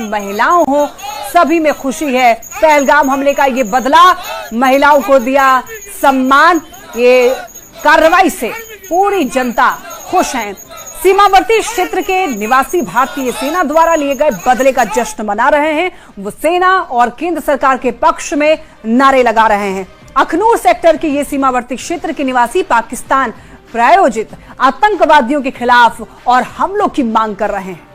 महिलाओं हो, सभी में खुशी है। पहलगाम हमले का ये बदला, महिलाओं को दिया सम्मान। ये कार्रवाई से पूरी जनता खुश है। सीमावर्ती क्षेत्र के निवासी भारतीय सेना द्वारा लिए गए बदले का जश्न मना रहे हैं। वो सेना और केंद्र सरकार के पक्ष में नारे लगा रहे हैं। अखनूर सेक्टर के ये सीमावर्ती क्षेत्र के निवासी पाकिस्तान प्रायोजित आतंकवादियों के खिलाफ और हमलों की मांग कर रहे हैं।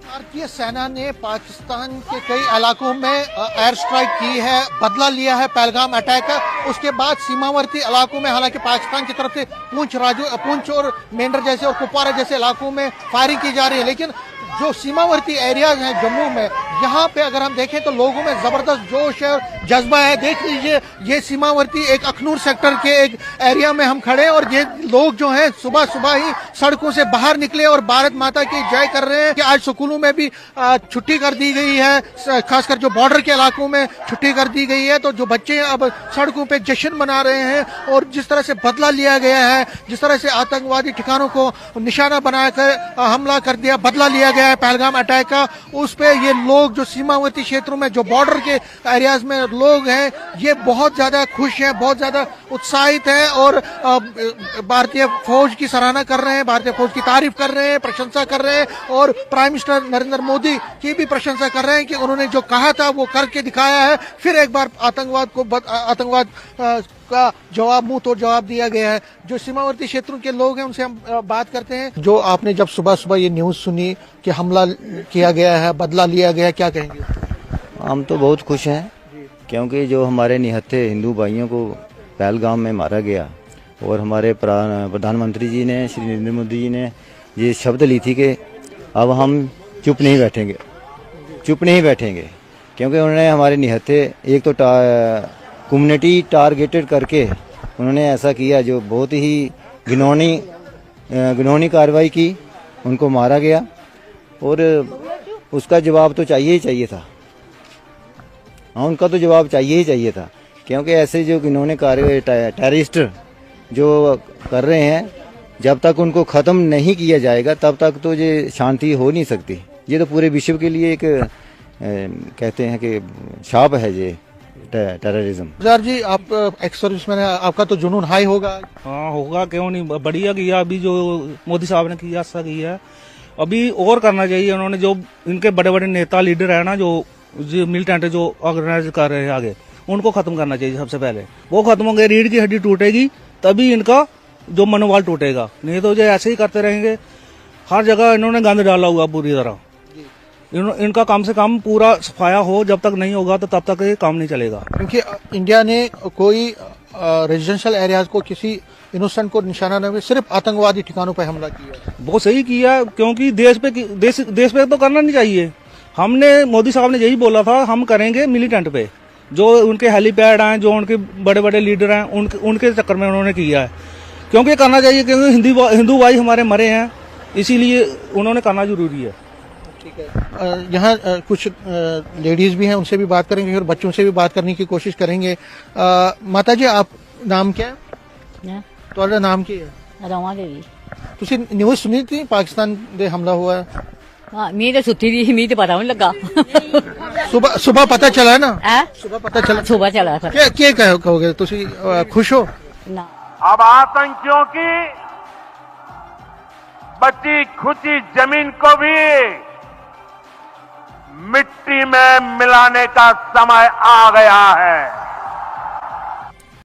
भारतीय सेना ने पाकिस्तान के कई इलाकों में एयर स्ट्राइक की है, बदला लिया है पहलगाम अटैक का। उसके बाद सीमावर्ती इलाकों में हालांकि पाकिस्तान की तरफ से पुंछ और मेंढर जैसे और कुपवारा जैसे इलाकों में फायरिंग की जा रही है, लेकिन जो सीमावर्ती एरियाज हैं जम्मू में, यहाँ पे अगर हम देखें तो लोगों में जबरदस्त जोश है और जज्बा है। देख लीजिए, ये सीमावर्ती एक अखनूर सेक्टर के एक एरिया में हम खड़े हैं और ये लोग जो हैं सुबह सुबह ही सड़कों से बाहर निकले और भारत माता की जय कर रहे हैं। कि आज स्कूलों में भी छुट्टी कर दी गई है, खासकर जो बॉर्डर के इलाकों में छुट्टी कर दी गई है। तो जो बच्चे अब सड़कों पे जश्न मना रहे हैं और जिस तरह से बदला लिया गया है, जिस तरह से आतंकवादी ठिकानों को निशाना बनाकर हमला कर दिया, बदला लिया गया है पहलगाम अटैक का, उस पे ये लोग जो सीमावर्ती क्षेत्रों में जो बॉर्डर के एरियाज में लोग हैं, ये बहुत ज्यादा खुश हैं, बहुत ज्यादा उत्साहित हैं और भारतीय फौज की सराहना कर रहे हैं, भारतीय फौज की तारीफ कर रहे हैं, प्रशंसा कर रहे हैं और प्राइम मिनिस्टर नरेंद्र मोदी की भी प्रशंसा कर रहे हैं कि उन्होंने जो कहा था वो करके दिखाया है। फिर एक बार आतंकवाद का जवाब, मुंह तोड़ जवाब दिया गया है। जो सीमावर्ती क्षेत्रों के लोग हैं उनसे हम बात करते हैं। जो आपने जब सुबह सुबह ये न्यूज सुनी कि हमला किया गया है, बदला लिया गया है, क्या कहेंगे? हम तो बहुत खुश हैं, क्योंकि जो हमारे निहत्थे हिंदू भाइयों को पहलगाम में मारा गया और हमारे प्रधानमंत्री जी ने, श्री नरेंद्र मोदी जी ने ये शब्द ली थी कि अब हम चुप नहीं बैठेंगे, क्योंकि उन्होंने हमारे निहत्थे एक तो कम्युनिटी टारगेटेड करके उन्होंने ऐसा किया जो बहुत ही घिनौनी कार्रवाई की, उनको मारा गया और उसका जवाब तो चाहिए ही चाहिए था। हाँ, उनका तो जवाब चाहिए ही चाहिए था, क्योंकि ऐसे जो घिनौने कार्य टेररिस्ट जो कर रहे हैं, जब तक उनको ख़त्म नहीं किया जाएगा तब तक तो ये शांति हो नहीं सकती। ये तो पूरे विश्व के लिए एक कहते हैं कि शाप है ये टेररिज्म। सर जी, आप एक्स सर्विसमैन है, आपका तो जुनून हाई होगा। हाँ होगा, क्यों नहीं। बढ़िया किया अभी जो मोदी साहब ने किया, अच्छा किया। अभी और करना चाहिए। उन्होंने जो इनके बड़े बड़े नेता लीडर है ना, जो मिलिटेंट जो ऑर्गेनाइज कर रहे हैं आगे, उनको खत्म करना चाहिए सबसे पहले। वो खत्म होंगे, रीढ़ की हड्डी टूटेगी तभी इनका जो मनोबल टूटेगा, नहीं तो जो ऐसे ही करते रहेंगे। हर जगह इन्होंने गंद डाला हुआ पूरी तरह। इनका कम से कम पूरा सफाया हो, जब तक नहीं होगा तो तब तक ये काम नहीं चलेगा। क्योंकि इंडिया ने कोई रेजिडेंशियल एरियाज को, किसी इनोसेंट को निशाना न, सिर्फ आतंकवादी ठिकानों पर हमला किया। बहुत सही किया, क्योंकि देश पे तो करना नहीं चाहिए। हमने, मोदी साहब ने यही बोला था, हम करेंगे मिलिटेंट पे। जो उनके हेलीपैड हैं, जो उनके बड़े बड़े लीडर हैं, उनके चक्कर में उन्होंने किया है। क्योंकि करना चाहिए, क्योंकि हिंदू भाई हमारे मरे हैं, इसीलिए उन्होंने करना जरूरी है। ठीक है, यहाँ कुछ लेडीज भी हैं, उनसे भी बात करेंगे और बच्चों से भी बात करने की कोशिश करेंगे। माता जी, आप नाम क्या है? ਤੁਹਾਡਾ नाम ਕੀ ਹੈ? ਰਮਾ ਦੇਵੀ। ਤੁਸੀਂ ਨਿਊਜ਼ ਸੁਣੀ ਸੀ ਪਾਕਿਸਤਾਨ ਦੇ ਹਮਲਾ हुआ है? हाँ, ਮੀਂਹ ਤਾਂ ਸੁੱਤੀ ਦੀ, ਮੀਂਹ ਤਾਂ ਪਤਾ ਨਹੀਂ ਲੱਗਾ। सुबह पता चला ना? सुबह पता चला, सुबह चला था। क्या कहोगे? ਤੁਸੀਂ खुश हो? ना, अब आतंकियों की बची खुची जमीन को भी मिट्टी में मिलाने का समय आ गया है।